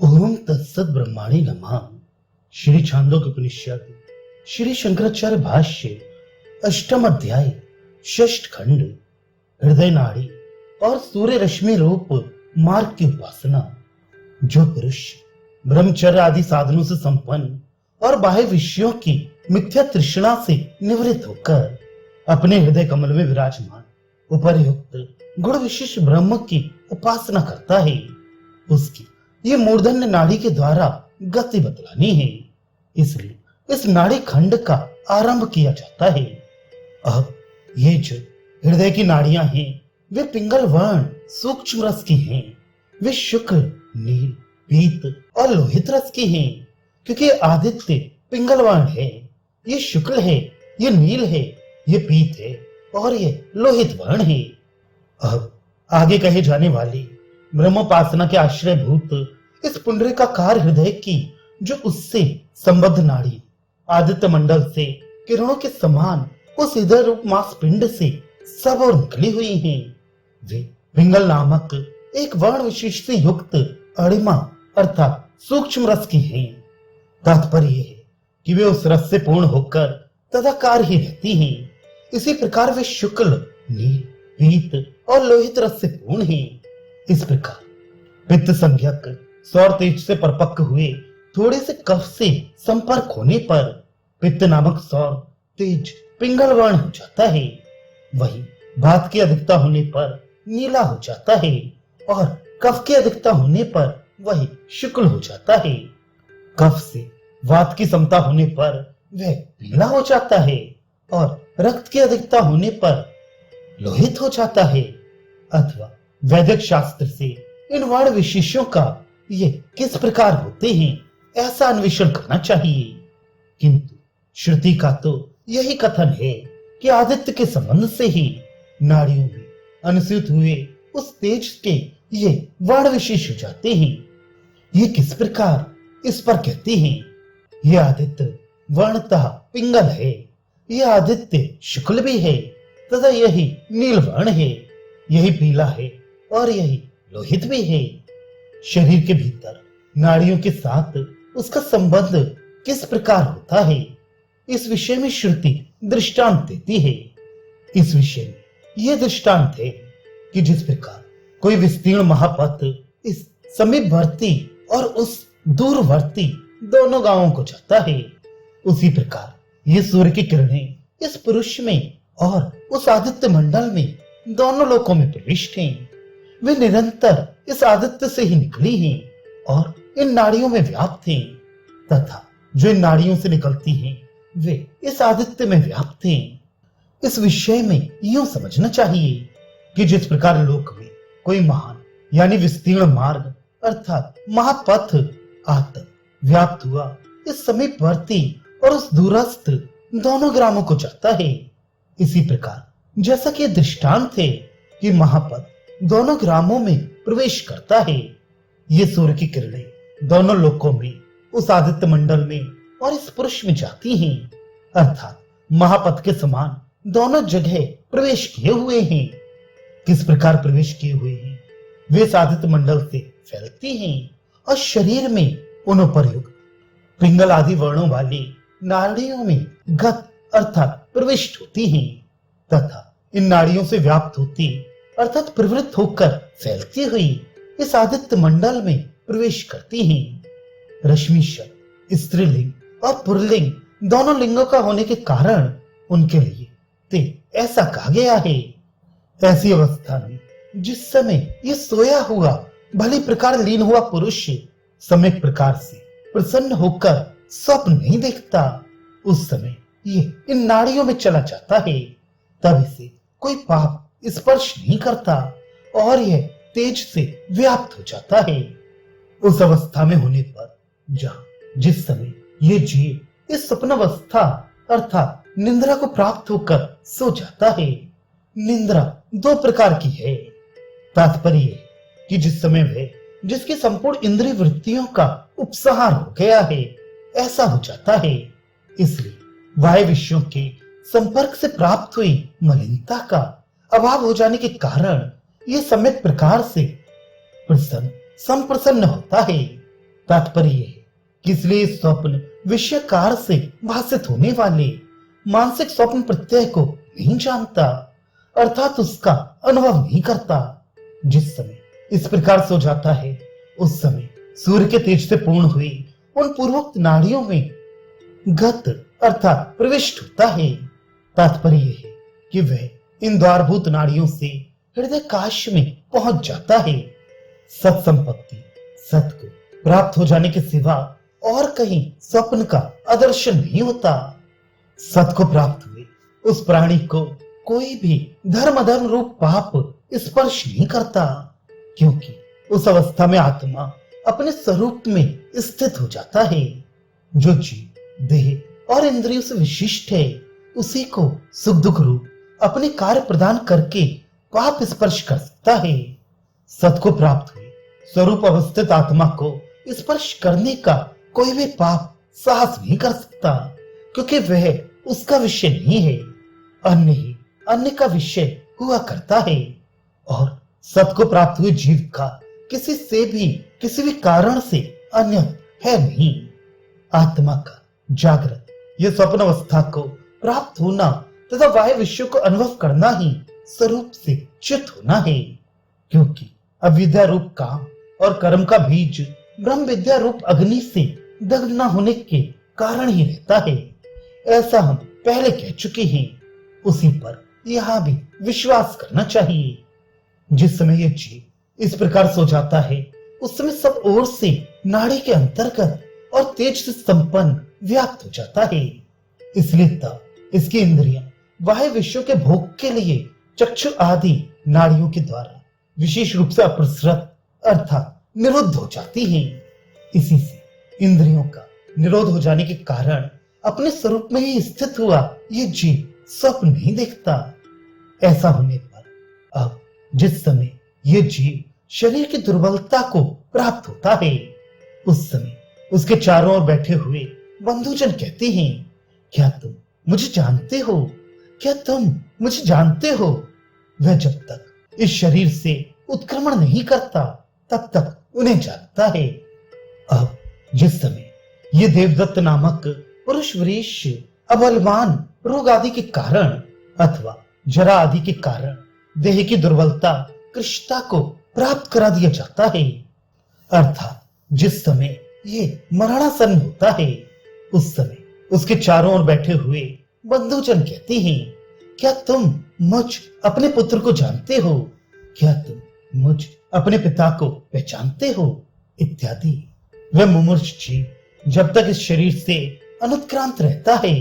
ओम तत्सत ब्रह्माणी नमः। श्री छांदोग्य उपनिषद श्री शंकराचार्य भाष्य अष्टम अध्याय षष्ठ खंड हृदय नाड़ी और सूर्य रश्मि रूप मार्ग की उपासना। जो पुरुष ब्रह्मचर्य आदि साधनों से संपन्न और बाह्य विषयों की मिथ्या तृष्णा से निवृत्त होकर अपने हृदय कमल में विराजमान उपर्युक्त गुण विशिष्ट ब्रह्म की उपासना करता है, उसकी ये मूर्धन्य नाड़ी के द्वारा गति बतलानी है। इसलिए इस नाड़ी खंड का आरंभ किया जाता है। अब ये जो हृदय की नाड़ियां हैं वे पिंगल वर्ण सूक्ष्म रस की हैं। वे शुक्ल, नील, पीत और लोहित रस की हैं, क्योंकि आदित्य पिंगल वर्ण है, ये शुक्ल है, ये नील है, ये पीत है और ये लोहित वर्ण है। अब आगे कहे जाने वाली ब्रह्मोपासना के आश्रय भूत इस पुंडरीकाकार हृदय की जो उससे संबद्ध नाड़ी आदित्य मंडल से किरणों के समान उस हृदय रूप मांस पिंड से सब और निकली हुई हैं, वे पिंगल नामक एक वर्ण विशेष से युक्त अणिमा अर्थात सूक्ष्म रस की हैं। तात्पर्य है कि वे उस रस से पूर्ण होकर तदाकार ही रहती हैं। इसी प्रकार वे शुक्ल, नील, पीत और लोहित रस से पूर्ण हैं। इस प्रकार पित्त संज्ञक सौर तेज से परिपक्व हुए थोड़े से कफ से संपर्क होने पर पित्त नामक सौर तेज पिंगल वर्ण हो जाता है। वही वात की अधिकता होने पर नीला हो जाता है और कफ की अधिकता होने पर वही शुक्ल हो जाता है। कफ से वात की समता होने पर वह पीला हो जाता है और रक्त की अधिकता होने पर लोहित हो जाता है। अथवा वैदिक शास्त्र से इन वर्ण विशेषों का ये किस प्रकार होते हैं ऐसा अन्वेषण करना चाहिए, किंतु श्रुति का तो यही कथन है कि आदित्य के संबंध से ही नाड़ियों में अनुसूत हुए उस तेज के ये वर्ण विशेष हो जाते हैं। ये किस प्रकार इस पर कहते हैं, ये आदित्य वर्णतः पिंगल है, यह आदित्य शुक्ल भी है तथा यही नील वर्ण है, यही पीला है और यही लोहित भी है। शरीर के भीतर नाड़ियों के साथ उसका संबंध किस प्रकार होता है, इस विषय में श्रुति दृष्टांत देती है। इस विषय में यह दृष्टांत है कि जिस प्रकार कोई विस्तीर्ण महापथ इस समीपवर्ती और उस दूरवर्ती दोनों गांवों को जाता है, उसी प्रकार ये सूर्य की किरणें इस पुरुष में और उस आदित्य मंडल में दोनों लोकों में प्रविष्ट हैं। वे निरंतर इस आदित्य से ही निकली हैं और इन नाड़ियों में व्याप्त हैं, तथा जो इन नाड़ियों से निकलती हैं वे इस आदित्य में व्याप्त हैं। इस विषय में यूं समझना चाहिए कि जिस प्रकार लोक में कोई महान यानी विस्तीर्ण मार्ग अर्थात महापथ आतक व्याप्त हुआ इस समीपवर्ती और उस दूरस्थ दोनों ग्रामों को जाता है, इसी प्रकार जैसा कि दृष्टांत है कि महापथ दोनों ग्रामों में प्रवेश करता है, ये सूर्य की किरणें दोनों लोकों में उस आदित्य मंडल में और इस पुरुष में जाती हैं, अर्थात महापथ के समान दोनों जगह प्रवेश किए हुए हैं। किस प्रकार प्रवेश किए हुए हैं, वे इस आदित्य मंडल से फैलती हैं और शरीर में उन प्रयुक्त पिंगल आदि वर्णों वाली नाड़ियों में गत अर्थात प्रविष्ट होती हैं तथा इन नाड़ियों से व्याप्त होती अर्थात प्रवृत्त होकर फैलती हुई इस आदित्य मंडल में प्रवेश करती हैं। रश्मि शब्द स्त्रीलिंग और पुल्लिंग दोनों लिंगों का होने के कारण उनके लिए ते ऐसा कहा गया है। ऐसी अवस्था में जिस समय ये सोया हुआ भली प्रकार लीन हुआ पुरुष सम्यक प्रकार से प्रसन्न होकर स्वप्न नहीं देखता, उस समय ये इन नाड़ियों में चला जाता है, तब इसे कोई पाप स्पर्श नहीं करता और यह तेज से व्याप्त हो जाता है। उस अवस्था में होने पर जहां जिस समय ये जीव इस स्वप्नावस्था अर्थात निंद्रा को प्राप्त होकर सो जाता है। निंद्रा दो प्रकार की है। तात्पर्य है कि जिस समय वह जिसकी संपूर्ण इंद्रिय वृत्तियों का उपसंहार हो गया है ऐसा हो जाता है, इसलिए बाह्य विषयों के संपर्क से प्राप्त हुई मलिनता का अभाव हो जाने के कारण यह सम्यक प्रकार से प्रसन्न संप्रसन्न होता है। तात्पर्य यह है कि इसलिए स्वप्न विषयकार से भाषित होने वाले मानसिक स्वप्न प्रत्यय को नहीं जानता, अर्थात उसका अनुभव नहीं करता। जिस समय इस प्रकार सो जाता है उस समय सूर्य के तेज से पूर्ण हुई उन पूर्वोक्त नाड़ियों में गत अर्थात प्रविष्ट होता है। तात्पर्य यह है कि वह इन द्वारभूत नाड़ियों से हृदय काश में पहुंच जाता है। सत संपत्ति सत को प्राप्त हो जाने के सिवा और कहीं स्वप्न का आदर्शन नहीं होता। सत को प्राप्त हुए उस प्राणी को कोई भी धर्म अधर्म रूप पाप स्पर्श नहीं करता, क्योंकि उस अवस्था में आत्मा अपने स्वरूप में स्थित हो जाता है। जो जीव देह और इंद्रियों से विशिष्ट है उसी को सुख दुख रूप अपने कार्य प्रदान करके पाप स्पर्श कर सकता है। सत को प्राप्त हुए स्वरूप अवस्थित आत्मा को स्पर्श करने का कोई भी पाप साहस नहीं कर सकता, क्योंकि वह उसका विषय नहीं है, अन्य ही अन्य का विषय हुआ करता है। और सत को प्राप्त हुए जीव का किसी से भी किसी भी कारण से अन्य है नहीं। आत्मा का जागृत यह स्वप्न अवस्था को प्राप्त होना तथा बाह्य विषयों को अनुभव करना ही स्वरूप से चित होना है, क्योंकि अविद्या रूप काम और कर्म का बीज ब्रह्म विद्या रूप अग्नि से दग्ध न होने के कारण ही रहता है। ऐसा हम पहले कह चुके हैं, उसी पर यहां भी विश्वास करना चाहिए। जिस समय यह जीव इस प्रकार सो जाता है उस समय सब ओर से नाड़ी के अंतर्गत और तेज से संपन्न व्याप्त हो जाता है। इसलिए तब इसकी इंद्रियां बाह्य विषयों के भोग के लिए चक्षु आदि नाड़ियों के द्वारा विशेष रूप से अप्रसृत अर्थात निरुद्ध हो जाती हैं। इसी से इंद्रियों का निरोध हो जाने के कारण अपने स्वरूप में ही स्थित हुआ ये जीव स्वप्न नहीं देखता। ऐसा होने पर अब जिस समय ये जीव शरीर की दुर्बलता को प्राप्त होता है उस समय उसके चारों ओर बैठे हुए बंधुजन कहते हैं, क्या तुम मुझे जानते हो? क्या तुम मुझे जानते हो? वह जब तक इस शरीर से उत्क्रमण नहीं करता तब तक उन्हें जानता है। अब जिस समय ये देवदत्त नामक पुरुष वृक्ष अबलवान रोग आदि के कारण अथवा जरा आदि के कारण देह की दुर्बलता कृष्णता को प्राप्त करा दिया जाता है, अर्थात जिस समय ये मरणासन्न होता है उस समय उसके चारों ओर बैठे हुए बंधुजन कहते हैं, क्या तुम मुझ अपने पुत्र को जानते हो? क्या तुम मुझ अपने पिता को पहचानते हो? इत्यादि। वह मुमूर्ष जीव जब तक इस शरीर से अनुत्क्रांत रहता है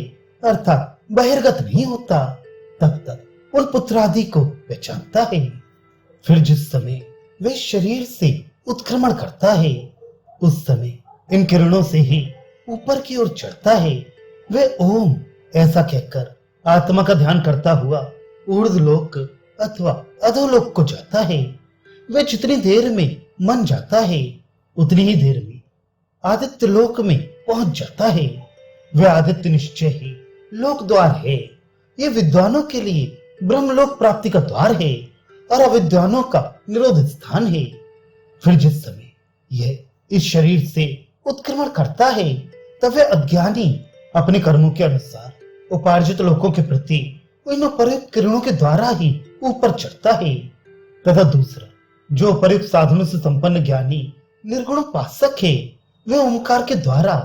अर्थात बहिर्गत नहीं होता तब तक उन पुत्र आदि को पहचानता है। फिर जिस समय वह शरीर से उत्क्रमण करता है उस समय इन किरणों से ही ऊपर की ओर चढ़ता है। वह ओम ऐसा कहकर आत्मा का ध्यान करता हुआ ऊर्ध्वलोक अथवा अधोलोक को जाता है। वह जितनी देर में मन जाता है उतनी ही देर में आदित्य लोक में पहुंच जाता है। वह आदित्य निश्चय ही लोक द्वार है। यह विद्वानों के लिए ब्रह्मलोक प्राप्ति का द्वार है और अविद्वानों का निरोध स्थान है। फिर जिस समय यह इस शरीर से उत्क्रमण करता है तब वह अज्ञानी अपने कर्मों के अनुसार उपार्जित लोकों के प्रति इन उपर्युक्त किरणों के द्वारा ही ऊपर चढ़ता है, तथा दूसरा जो उपर्युक्त साधनों से संपन्न ज्ञानी निर्गुण उपासक है वह ओंकार के द्वारा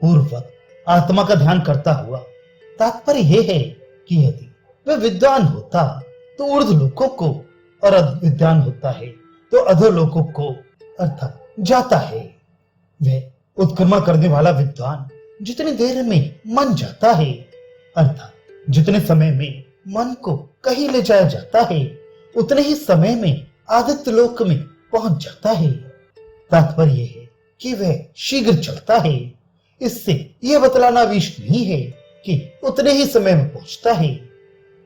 पूर्वक आत्मा का ध्यान करता हुआ। तात्पर्य यह है कि यदि वह विद्वान होता तो ऊर्ध्व लोकों को और अविद्वान होता है तो अधोलोकों को अर्थात जाता है। वह उत्क्रमण करने वाला विद्वान जितनी देर में मन जाता है अर्थात जितने समय में मन को कहीं ले जाया जाता है उतने ही समय में आदित्य लोक में पहुंच जाता है। तात्पर्य यह है कि वह शीघ्र चलता है। इससे यह बतलाना विष नहीं है कि उतने ही समय में पहुंचता है।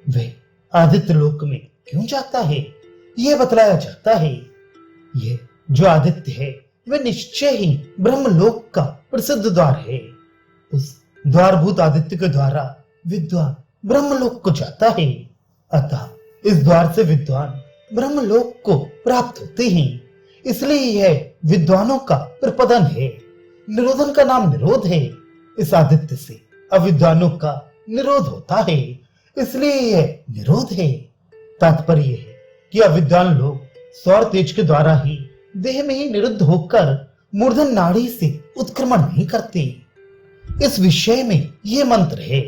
वह आदित्य लोक में क्यों जाता है यह बतलाया जाता है। यह जो आदित्य है वह निश्चय ही ब्रह्मलोक का प्रसिद्ध द्वार है। उस द्वारभूत आदित्य के द्वारा विद्वान ब्रह्मलोक को जाता है, अतः इस द्वार से विद्वान ब्रह्मलोक को प्राप्त होते हैं। इसलिए यह विद्वानों का प्रपदन है निरोधन का नाम निरोध है। इस आदित्य से अविद्वानों का निरोध होता है, इसलिए यह निरोध है। तात्पर्य है कि अविद्वान लोग सौर तेज के द्वारा ही देह में ही निरुद्ध होकर मूर्धन नाड़ी से उत्क्रमण नहीं करते। इस विषय में यह मंत्र है।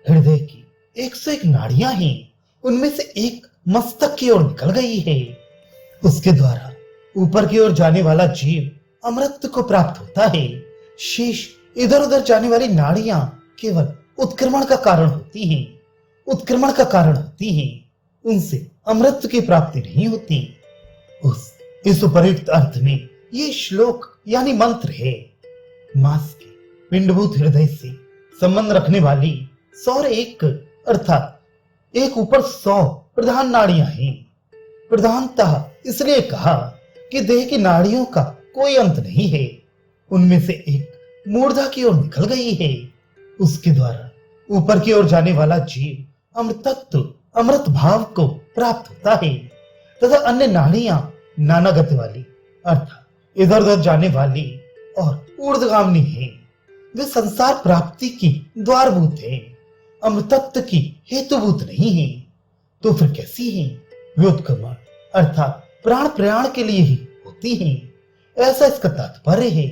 हृदय की 101 नाड़ियां हैं, उनमें से एक मस्तक की ओर निकल गई है। उसके द्वारा ऊपर की ओर जाने वाला जीव अमृत को प्राप्त होता है। शेष इधर उधर जाने वाली नाड़ियां केवल उत्क्रमण का कारण होती हैं, उत्क्रमण का कारण होती हैं, उनसे अमृत की प्राप्ति नहीं होती। इस उपयुक्त अर्थ में ये श्लोक यानी मंत्र है। मास के पिंडभूत हृदय से संबंध रखने वाली 101 अर्थात एक ऊपर 100 प्रधान नाड़ियां हैं। प्रधानतः इसलिए कहा कि देह की नाड़ियों का कोई अंत नहीं है। उनमें से एक मूर्धा की ओर निकल गई है। उसके द्वारा ऊपर की ओर जाने वाला जीव अमृतत्व अमृत भाव को प्राप्त होता है तथा अन्य नाड़ियां नाना गति वाली अर्थात इधर उधर जाने वाली और ऊर्ध्वगामिनी है। वे संसार प्राप्ति की द्वारभूत है, अमृतत्व की हेतुभूत नहीं है। तो फिर कैसी है? वे उत्क्रमण अर्थात प्राण प्रयाण के लिए ही होती है, ऐसा इसका तात्पर्य है।